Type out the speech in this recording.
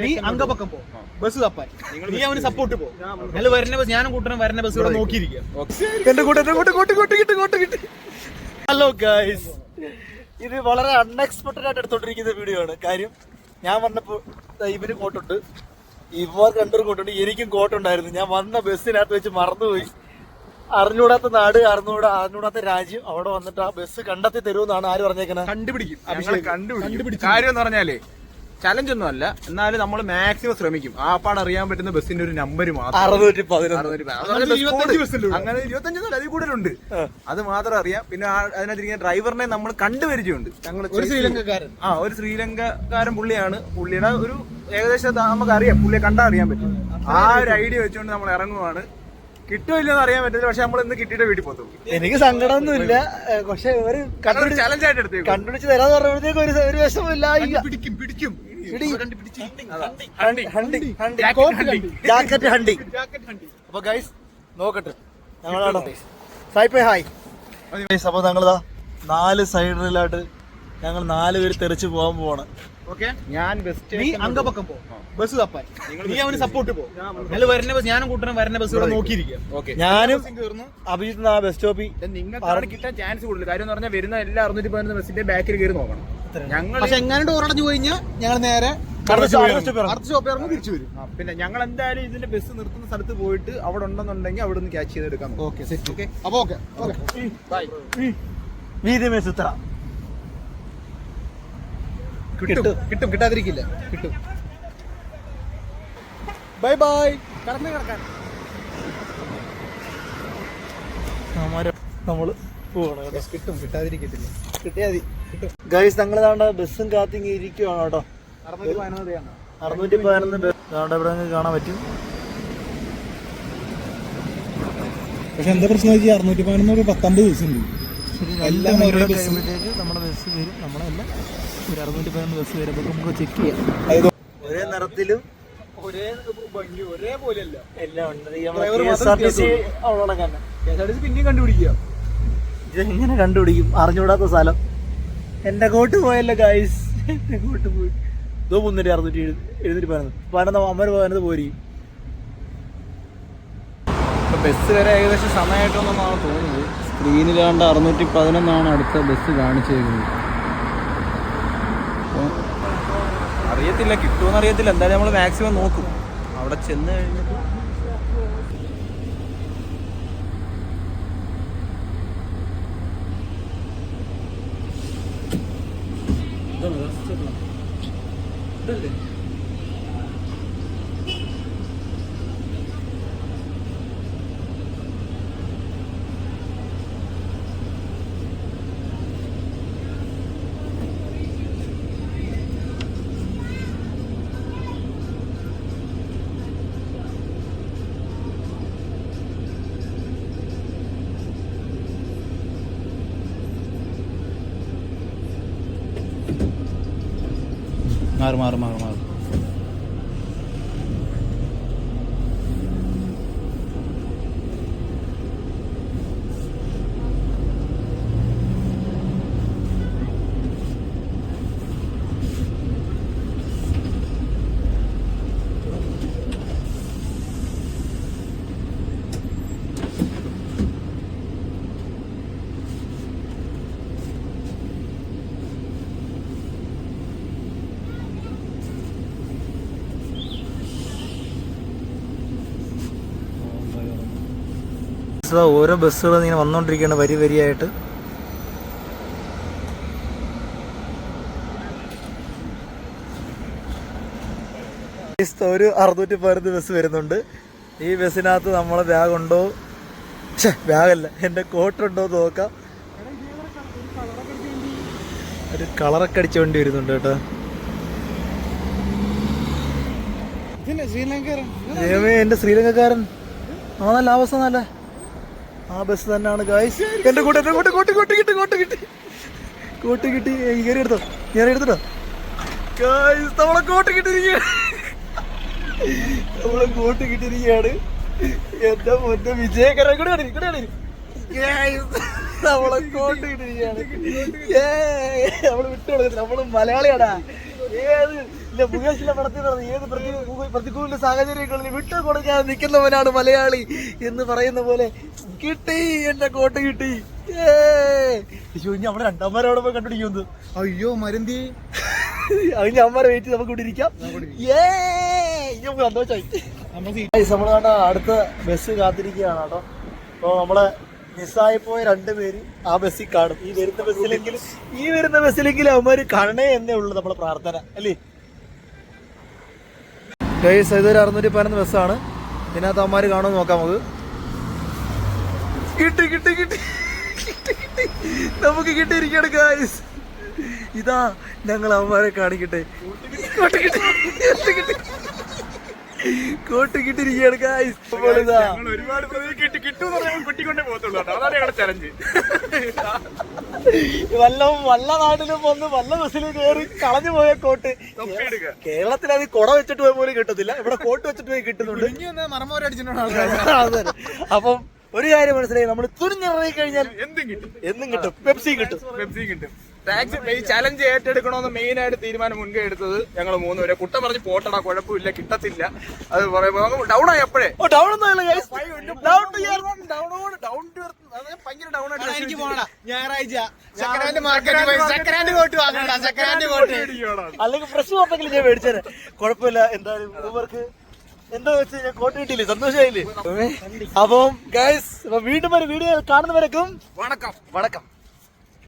നീ അംഗപക്കം പോ, ബസ് തപ്പാൻ നീ അവന് സപ്പോർട്ട് പോ. അല്ല വരുന്ന ബസ് ഞാനും കൂട്ടണം, വരുന്ന ബസ് ഇവിടെ നോക്കിയിരിക്കാം. ഹലോ ഗൈസ്, ഇത് വളരെ അൺഎക്സ്പെക്ടഡ് ആയിട്ട് എടുത്തോണ്ടിരിക്കുന്ന വീഡിയോ ആണ്. കാര്യം ഞാൻ വന്നപ്പോ ഇവന് കോട്ടുണ്ട്, ഇവർക്ക് രണ്ടൊരു കോട്ടുണ്ട്, എനിക്കും കോട്ടുണ്ടായിരുന്നു. ഞാൻ വന്ന ബസ്സിനകത്ത് വെച്ച് മറന്നുപോയി. അറിഞ്ഞൂടാത്ത നാട്, അറിഞ്ഞൂടാത്ത രാജ്യം. അവിടെ വന്നിട്ട് ആ ബസ് കണ്ടെത്തി തരുമെന്നാണ് ആര് പറഞ്ഞേക്കണേ. കണ്ടുപിടിക്കും. കാര്യം എന്ന് പറഞ്ഞാലേ ചലഞ്ച് ഒന്നും അല്ല, എന്നാലും നമ്മൾ മാക്സിമം ശ്രമിക്കും. ആ പാട് അറിയാൻ പറ്റുന്ന ബസ്സിന്റെ ഒരു നമ്പർ മാത്രം 611. അങ്ങനെ 25 അതിൽ കൂടുതലുണ്ട്. അത് മാത്രം അറിയാം. പിന്നെ അതിനകത്തിരിക്കുന്ന ഡ്രൈവറിനെ നമ്മൾ കണ്ടുപരിചയമുണ്ട്. ഞങ്ങൾ ഒരു ശ്രീലങ്കക്കാരൻ പുള്ളിയാണ്. പുള്ളിയുടെ ഒരു ഏകദേശം നമുക്ക് അറിയാം, പുള്ളിയെ കണ്ടാൽ അറിയാൻ പറ്റും. ആ ഒരു ഐഡിയ വെച്ചുകൊണ്ട് നമ്മൾ ഇറങ്ങുവാണ്. കിട്ടുമില്ലെന്ന് അറിയാൻ പറ്റില്ല, പക്ഷെ നമ്മൾ ഇന്ന് കിട്ടിയിട്ട് വീട്ടിൽ പോകും. എനിക്ക് സങ്കടമൊന്നുമില്ല, പക്ഷെ ഇവര് ചലഞ്ചായിട്ട് എടുത്തേക്കും. കണ്ടുപിടിച്ച് തരാന്ന് പറഞ്ഞപ്പോഴത്തേക്ക് ഒരു വിഷമില്ല. പിടിക്കും. ജാക്കറ്റ് ഹണ്ടി. അപ്പൊ ഗൈസ് നോക്കട്ടെ, ഞങ്ങളാണോ സായിപ്പേ ഹായ്. അപ്പൊ ഞങ്ങളിതാ 4 സൈഡിലായിട്ട് ഞങ്ങൾ 4 പേര് തെറിച്ച് പോകാൻ പോവാണ്. ഞാൻ നീ അംഗപക്കം പോ, ബസ് തപ്പാൻ നീ അവന് സപ്പോർട്ട് പോ. അല്ല വരുന്ന ബസ് ഞാനും കൂട്ടണം, വരുന്ന ബസ് ഇവിടെ നോക്കിയിരിക്കാം. ഞാനും അഭിജിത്ത് ആ ബസ് സ്റ്റോപ്പിൽ നിങ്ങൾക്ക് കിട്ടാൻ ചാൻസ് കൂടുതൽ. കാര്യം എന്ന് പറഞ്ഞാൽ വരുന്ന എല്ലാ 611 ബസ്സിന്റെ ബാക്കിൽ കയറി നോക്കണം. ഞങ്ങൾ പക്ഷെ എങ്ങനെ ഡോറടഞ്ഞു കഴിഞ്ഞാൽ ഞങ്ങൾ നേരെ അടുത്ത സ്റ്റോപ്പ് ഇറങ്ങി തിരിച്ചു വരും. പിന്നെ ഞങ്ങൾ എന്തായാലും ഇതിന്റെ ബസ് നിർത്തുന്ന സ്ഥലത്ത് പോയിട്ട് അവിടെ ഉണ്ടെന്നുണ്ടെങ്കിൽ അവിടെ നിന്ന് ക്യാച്ച് ചെയ്തെടുക്കാം. Okay set. ഓക്കെ അപ്പൊ ഓക്കെ ബൈ. വീതിമേ സുത്ര കിട്ടും കിട്ടാതിരിക്കില്ല, കിട്ടും. Bye bye. കിടക്കാൻ നമ്മള് കിട്ടും, കിട്ടാതിരിക്കത്തില്ല. കിട്ടിയാതി. ഗൈസ് ഞങ്ങൾ ബസ്സും കാത്തിങ്ങി ഇരിക്കുവാണ് കേട്ടോ. 611 ബസ് ഇവിടെ കാണാൻ പറ്റും. പക്ഷെ എന്താ പ്രശ്നം, 611 19 ദിവസം ഉണ്ട്. എല്ലാം കഴിയുമ്പോഴത്തേക്ക് നമ്മുടെ ബസ് വരും. നമ്മളെല്ലാം ഒരു 611 ബസ് വരുമ്പോൾ നമുക്ക് ചെക്ക് ചെയ്യാം. ഒരേ നിറത്തിലും ഒരേ ഭംഗി ഒരേപോലെയല്ല എല്ലാം ഉണ്ട്. പിന്നെയും കണ്ടുപിടിക്കുക. ഇതെങ്ങനെ കണ്ടുപിടിക്കും? അറിഞ്ഞുകൂടാത്ത സ്ഥലം. എന്റെ കോട്ട് പോയല്ലോ ഗൈസ്, എന്റെ കോട്ട് പോയി. ഇതോ 300 അമ്മ പോയത് പോരി. ബസ് വരെ ഏകദേശം സമയമായിട്ടൊന്നാണ് തോന്നുന്നത്. സ്ക്രീനിലാണ്ട് 611 അടുത്ത ബസ് കാണിച്ചേക്കുന്നത്. അപ്പോൾ അറിയത്തില്ല, കിട്ടുമെന്ന് അറിയത്തില്ല. എന്തായാലും നമ്മൾ മാക്സിമം നോക്കും. അവിടെ ചെന്ന് കഴിഞ്ഞിട്ട് ഇതല്ലേ മാറും. ഓരോ ബസ്സുകൾ ഇങ്ങനെ വന്നുകൊണ്ടിരിക്കുകയാണ് വരിയായിട്ട്. ഒരു 611 ബസ് വരുന്നുണ്ട്. ഈ ബസ്സിനകത്ത് നമ്മളെ ബാഗുണ്ടോ, ബാഗല്ല, എൻ്റെ കോട്ടുണ്ടോ നോക്കാം. ഒരു കളറൊക്കെ അടിച്ച വണ്ടി വരുന്നുണ്ട് കേട്ടോ. എൻ്റെ ശ്രീലങ്കക്കാരൻ നല്ല അവസ്ഥ, നല്ല ആ ബസ് തന്നെയാണ് ഗായ്സ്. എന്റെ കോട്ട് കിട്ടി. കയറി എടുത്തോ, ഞാൻ എടുത്തിട്ടോ ഗായ്സ്. നമ്മളെ കോട്ട് കിട്ടിയിരിക്കുകയാണ്. എന്റെ മുന്നേ വിജയകരം കൂടെ നമ്മളെ കോട്ട് കിട്ടിയിരിക്കുകയാണ്. നമ്മള് വിട്ടുകൊടുക്കത്തില്ല, നമ്മള് മലയാളിയാടാ. ഏത് ഇല്ല മുകേഷിന്റെ പടത്തിൽ പറഞ്ഞു ഏത് പ്രതികൂല സാഹചര്യങ്ങളിൽ വിട്ടു കൊടുക്കാതെ നിൽക്കുന്നവനാണ് മലയാളി എന്ന് പറയുന്ന പോലെ കിട്ടി, എന്റെ കോട്ട് കിട്ടി. ഇനി അവിടെ രണ്ടാമരോടെ പോയി കണ്ടുപിടിക്കുന്നത്. അയ്യോ മരുന്തി അതിന് അമ്മരെ വെയിറ്റ് നമുക്ക് ഇവിടെ ഇരിക്കാം. ഇനി നമുക്ക് സന്തോഷമായി. നമ്മൾ കണ്ട അടുത്ത ബസ് കാത്തിരിക്കുകയാണ് കേട്ടോ. അപ്പോൾ നമ്മളെ മിസ്സായി പോയ രണ്ടുപേര് ആ ബസ്സിൽ കാണും. ഈ വരുന്ന ബസ്സിലെങ്കിലും അവന്മാര് കാണണേ എന്നേ ഉള്ളു നമ്മളെ പ്രാർത്ഥന അല്ലേ. ഗൈസ് ഇതൊരു 611 ബസ്സാണ്. ഇതിനകത്ത് അവന്മാര് കാണുമെന്ന് നോക്കാം നമുക്ക്. കിട്ടി കിട്ടി കിട്ടി കിട്ടി നമുക്ക് കിട്ടിയിരിക്കുകയാണ് ഗൈസ്. ഇതാ ഞങ്ങൾ അവന്മാരെ കാണിക്കട്ടെ. കോട്ട് കിട്ടിയിരിക്കുകയാണ് ഗൈസ്. ഒരുപാട് കിട്ടിക്കൊണ്ടേ പോകത്തുള്ളൂ. അതാണ് ഞങ്ങളുടെ ചലഞ്ച്. വല്ല നാട്ടിലും വന്ന് വല്ല ബസ്സിൽ കയറി കളഞ്ഞു പോയ കോട്ട് കേരളത്തിൽ അത് കുട വെച്ചിട്ട് പോയ പോലും കിട്ടത്തില്ല. ഇവിടെ കോട്ട് വെച്ചിട്ട് പോയി കിട്ടുന്നുണ്ട്. അതെ. അപ്പം ഒരു കാര്യം മനസ്സിലായി, നമ്മൾ തുനിഞ്ഞിറങ്ങി കഴിഞ്ഞാൽ എന്നും കിട്ടും. പെപ്സി കിട്ടും. ടാക്സി ചലഞ്ച് ഏറ്റെടുക്കണമെന്ന് മെയിൻ ആയിട്ട് തീരുമാനം മുൻകൈ എടുത്തത് ഞങ്ങൾ 3 പേരെ. കുട്ട പറഞ്ഞ് പോട്ടടാ, കുഴപ്പമില്ല, കിട്ടത്തില്ല. അത് ഡൗൺ ആയി എപ്പോഴേ ഞായറാഴ്ച അല്ലെങ്കിൽ ഫ്രഷ് കോട്ടെങ്കിലും ഞാൻ മേടിച്ചേനെ. കുഴപ്പമില്ല, എന്തായാലും ഇവർക്ക് എന്താ വെച്ച് ഞാൻ കോട്ട് കിട്ടിയില്ലേ, സന്തോഷമായില്ലേ. അപ്പം ഗൈസ് വീണ്ടും ഒരു വീഡിയോ കാണുന്നവരേക്കും വണക്കം.